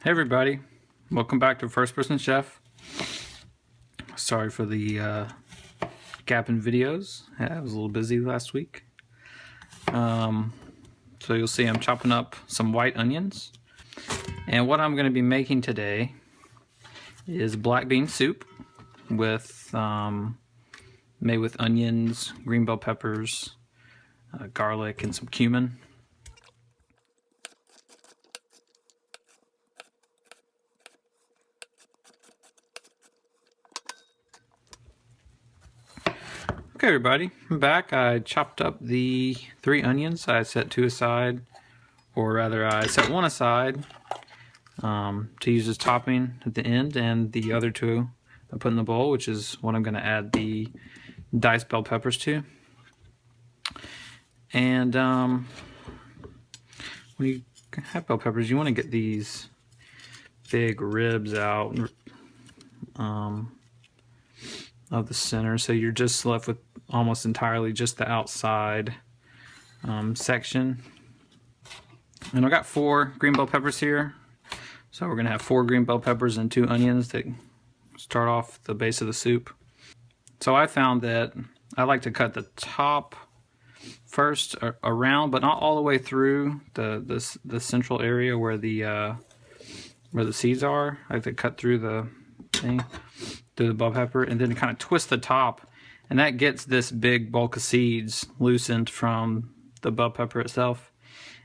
Hey everybody, welcome back to First Person Chef. Sorry for the gap in videos. I was a little busy last week. So you'll see I'm chopping up some white onions. And what I'm going to be making today is black bean soup with made with onions, green bell peppers, garlic, and some cumin. Okay everybody, I'm back. I chopped up the 3 onions. I set 2 aside, or rather I set 1 aside to use as topping at the end, and the other 2 I put in the bowl, which is what I'm going to add the diced bell peppers to. And when you have bell peppers, you want to get these big ribs out of the center, so you're just left with almost entirely just the outside section. And I got 4 green bell peppers here, so we're gonna have 4 green bell peppers and 2 onions that start off the base of the soup. So I found that I like to cut the top first around, but not all the way through the central area where the seeds are. I like to cut through the thing, through the bell pepper, and then kind of twist the top, and that gets this big bulk of seeds loosened from the bell pepper itself.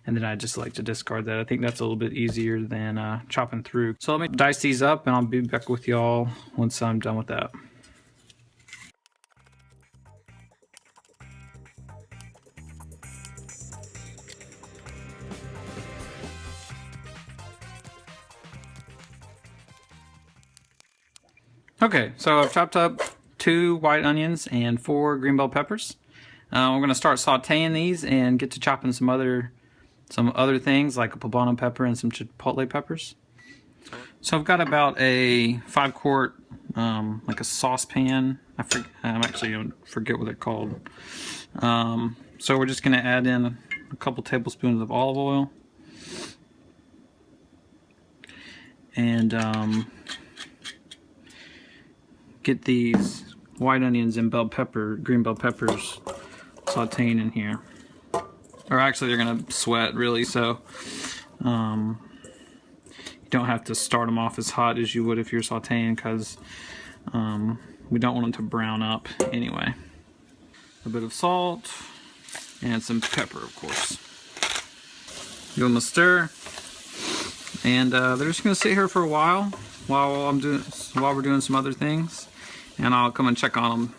And then I just like to discard that. I think that's a little bit easier than chopping through. So let me dice these up, and I'll be back with y'all once I'm done with that. Okay, so I've chopped up 2 white onions and 4 green bell peppers. We're going to start sauteing these and get to chopping some other things like a poblano pepper and some chipotle peppers. So I've got about a 5-quart like a saucepan. I'm actually going to forget what they're called. So we're just going to add in a couple tablespoons of olive oil and get these white onions and green bell peppers sauteing in here. Or actually they're gonna sweat really, so you don't have to start them off as hot as you would if you're sauteing, because we don't want them to brown up anyway. A bit of salt and some pepper, of course. Give them a stir, and they're just gonna sit here for a while while we're doing some other things, and I'll come and check on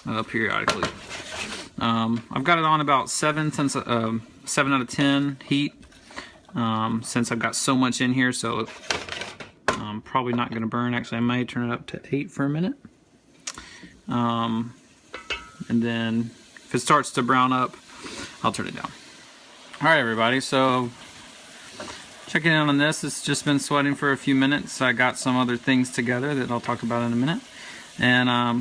them periodically. I've got it on about 7 out of 10 heat, since I've got so much in here, so I'm probably not going to burn. Actually, I may turn it up to 8 for a minute. And then if it starts to brown up, I'll turn it down. Alright everybody, so checking in on this. It's just been sweating for a few minutes. I got some other things together that I'll talk about in a minute. And I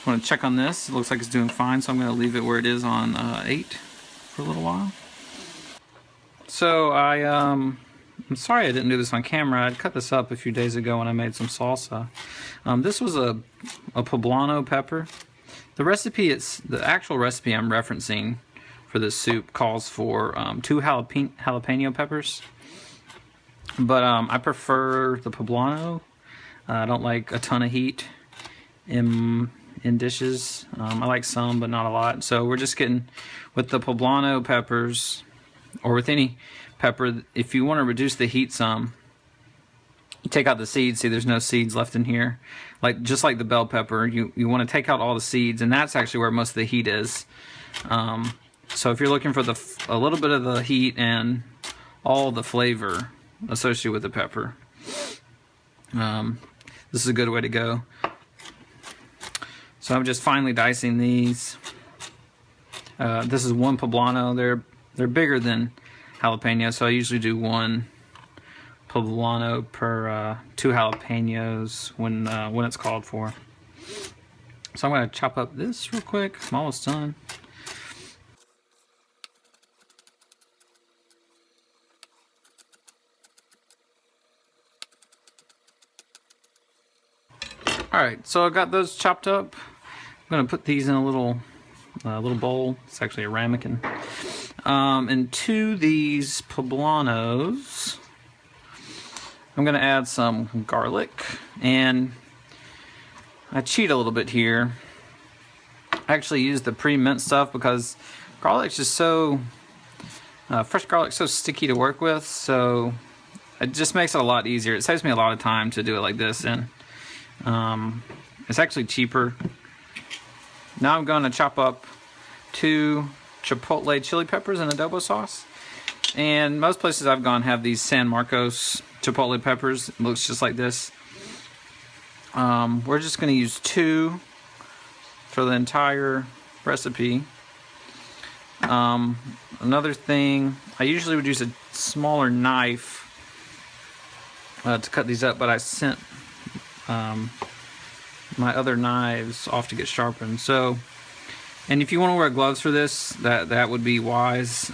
want to check on this. It looks like it's doing fine, so I'm going to leave it where it is on 8 for a little while. So I'm sorry I didn't do this on camera. I'd cut this up a few days ago when I made some salsa. This was a poblano pepper. The actual recipe I'm referencing for this soup calls for 2 jalapeno peppers, but I prefer the poblano. I don't like a ton of heat in dishes. I like some, but not a lot. So we're just getting with the poblano peppers, or with any pepper, if you want to reduce the heat some, you take out the seeds. See, there's no seeds left in here. Just like the bell pepper, you want to take out all the seeds, and that's actually where most of the heat is. So if you're looking for a little bit of the heat and all the flavor associated with the pepper, this is a good way to go. So I'm just finely dicing these. This is 1 poblano. They're bigger than jalapeno, so I usually do 1 poblano per 2 jalapenos when it's called for. So I'm going to chop up this real quick. I'm almost done. Alright, so I got those chopped up. I'm gonna put these in a little bowl. It's actually a ramekin. And to these poblanos, I'm gonna add some garlic, and I cheat a little bit here. I actually use the pre-minced stuff because garlic's just so fresh garlic's so sticky to work with, so it just makes it a lot easier. It saves me a lot of time to do it like this, and it's actually cheaper. Now I'm going to chop up 2 chipotle chili peppers in adobo sauce. And most places I've gone have these San Marcos chipotle peppers. It looks just like this. We're just going to use 2 for the entire recipe. Another thing, I usually would use a smaller knife to cut these up, but I sent my other knives off to get sharpened. So, and if you want to wear gloves for this, that would be wise.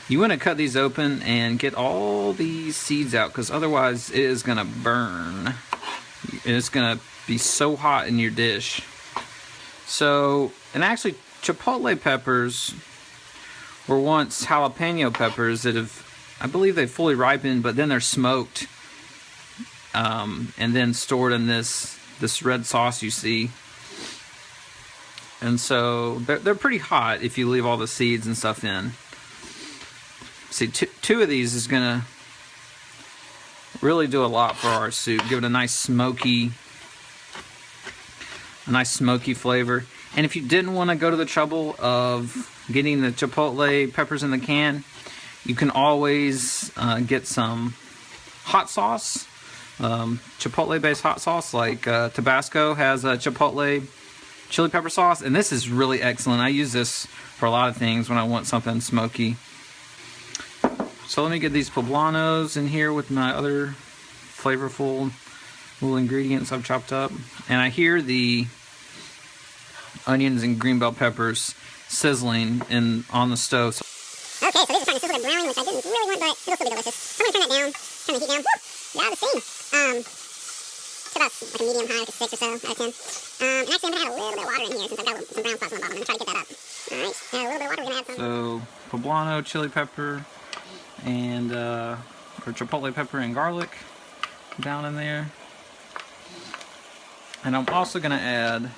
You want to cut these open and get all these seeds out, because otherwise it is going to burn. It's going to be so hot in your dish. So, and actually chipotle peppers were once jalapeno peppers that have, I believe they fully ripened, but then they're smoked and then stored in this red sauce you see. And so they're pretty hot if you leave all the seeds and stuff in. See, 2 of these is gonna really do a lot for our soup. Give it a nice smoky flavor. And if you didn't want to go to the trouble of getting the chipotle peppers in the can, you can always get some hot sauce, chipotle based hot sauce, like Tabasco has a chipotle chili pepper sauce, and this is really excellent. I use this for a lot of things when I want something smoky. So let me get these poblanos in here with my other flavorful little ingredients I've chopped up. And I hear the onions and green bell peppers sizzling on the stove. Okay, so this is trying to sizzle to browning, which I didn't really want, but it'll still be delicious. So I'm going to turn that down, turn the heat down. Woo! Yeah, the steam. It's about like a medium high, like a 6 or so out of 10. And actually I'm going to add a little bit of water in here since I've got some brown spots on the bottom. I'm going to try to get that up. Alright, a little bit of water, we're going to add some. So, poblano, chili pepper, and or chipotle pepper and garlic down in there. And I'm also going to add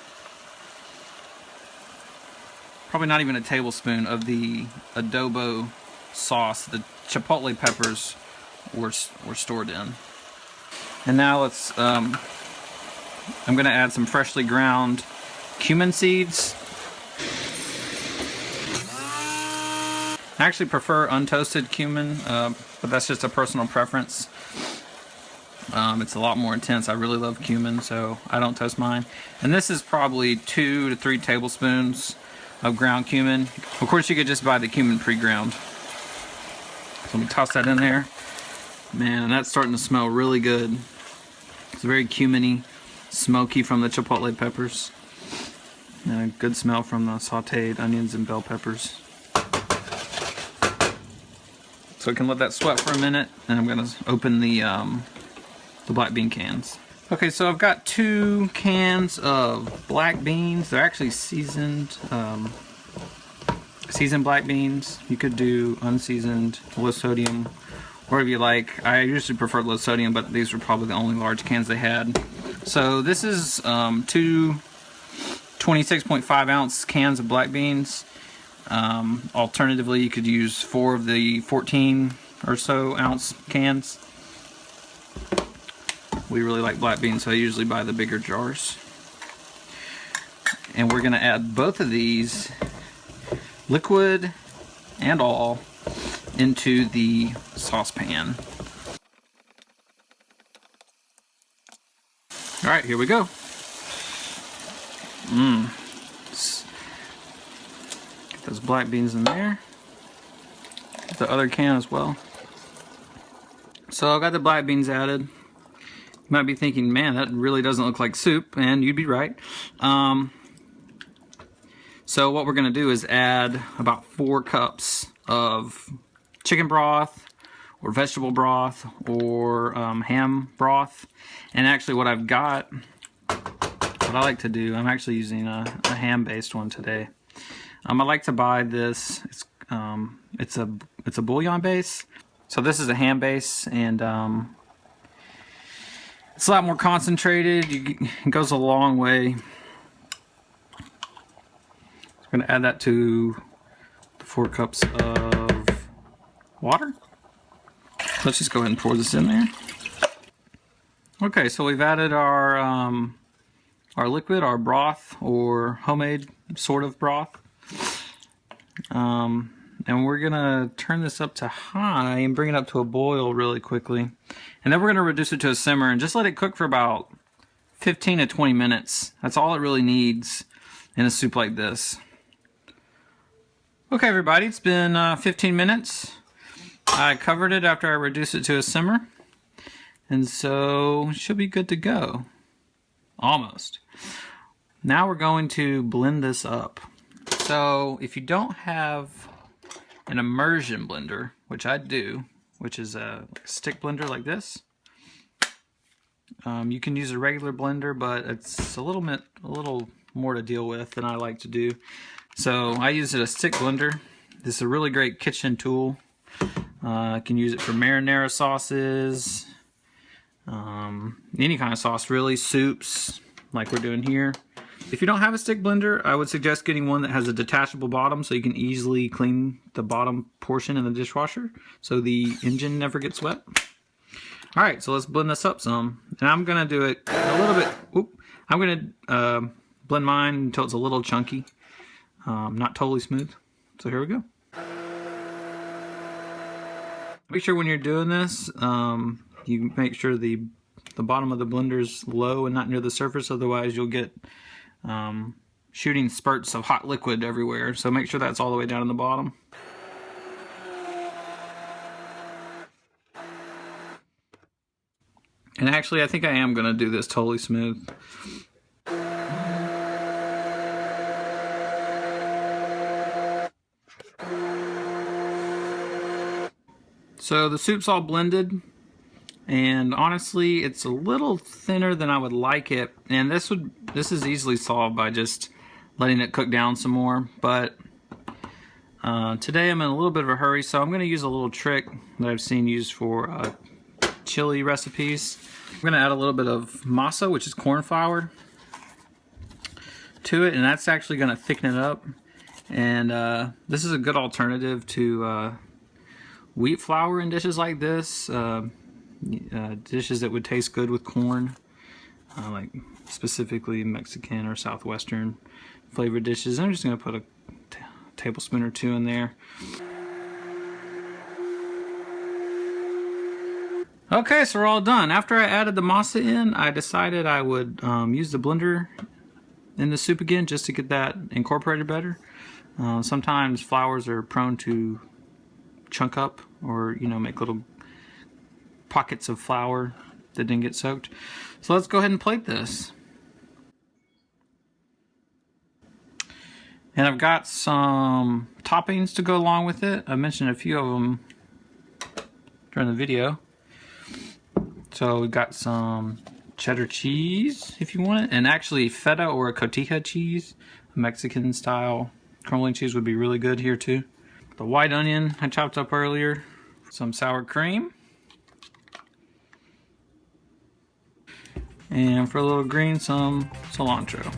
probably not even a tablespoon of the adobo sauce the chipotle peppers were stored in. And now let's I'm going to add some freshly ground cumin seeds. I actually prefer untoasted cumin, but that's just a personal preference. It's a lot more intense. I really love cumin, so I don't toast mine. And this is probably 2 to 3 tablespoons of ground cumin. Of course, you could just buy the cumin pre-ground. So let me toss that in there. Man, that's starting to smell really good. It's very cuminy, smoky from the chipotle peppers. And a good smell from the sauteed onions and bell peppers. So we can let that sweat for a minute, and I'm going to open the black bean cans. Okay, so I've got 2 cans of black beans. They're actually seasoned black beans. You could do unseasoned, low sodium, whatever you like. I usually prefer low sodium, but these were probably the only large cans they had. So this is 2 26.5 ounce cans of black beans. Alternatively, you could use 4 of the 14 or so ounce cans. We really like black beans, so I usually buy the bigger jars. And we're going to add both of these, liquid and all, into the saucepan. Alright, here we go. Get those black beans in there. Get the other can as well. So I got the black beans added. You might be thinking, man, that really doesn't look like soup, and you'd be right. So what we're going to do is add about 4 cups of chicken broth, or vegetable broth, or ham broth. And actually what I've got what I like to do, I'm actually using a ham-based one today. I like to buy this. It's a bouillon base. So this is a ham base, and it's a lot more concentrated. It goes a long way. I'm going to add that to the 4 cups of water. Let's just go ahead and pour this in there. Okay, so we've added our liquid, our broth, or homemade sort of broth. And we're gonna turn this up to high and bring it up to a boil really quickly. And then we're gonna reduce it to a simmer and just let it cook for about 15 to 20 minutes. That's all it really needs in a soup like this. Okay, everybody, it's been 15 minutes. I covered it after I reduced it to a simmer. And so it should be good to go. Almost. Now we're going to blend this up. So if you don't have an immersion blender, which I do, which is a stick blender like this, you can use a regular blender, but it's a little more to deal with than I like to do. So I use a stick blender. This is a really great kitchen tool. I can use it for marinara sauces, any kind of sauce really, soups like we're doing here. If you don't have a stick blender, I would suggest getting one that has a detachable bottom so you can easily clean the bottom portion in the dishwasher so the engine never gets wet. Alright, so let's blend this up some. And I'm going to do it a little bit, I'm going to blend mine until it's a little chunky, not totally smooth. So here we go. Make sure when you're doing this, you make sure the bottom of the blender is low and not near the surface, otherwise you'll get shooting spurts of hot liquid everywhere. So make sure that's all the way down in the bottom. And actually, I think I am going to do this totally smooth. So the soup's all blended. And honestly, it's a little thinner than I would like it, and this is easily solved by just letting it cook down some more. But today I'm in a little bit of a hurry, so I'm going to use a little trick that I've seen used for chili recipes. I'm going to add a little bit of masa, which is corn flour, to it, and that's actually going to thicken it up. And this is a good alternative to wheat flour in dishes like this. Dishes that would taste good with corn, like specifically Mexican or Southwestern flavored dishes. I'm just going to put a tablespoon or 2 in there. Okay, so we're all done. After I added the masa in, I decided I would use the blender in the soup again just to get that incorporated better. Sometimes flours are prone to chunk up or, make little pockets of flour that didn't get soaked. So let's go ahead and plate this. And I've got some toppings to go along with it. I mentioned a few of them during the video. So we've got some cheddar cheese if you want it, and actually feta or a cotija cheese, Mexican style crumbling cheese would be really good here too. The white onion I chopped up earlier, some sour cream, and for a little green, some cilantro.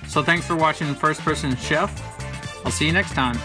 So thanks for watching First Person Chef. I'll see you next time.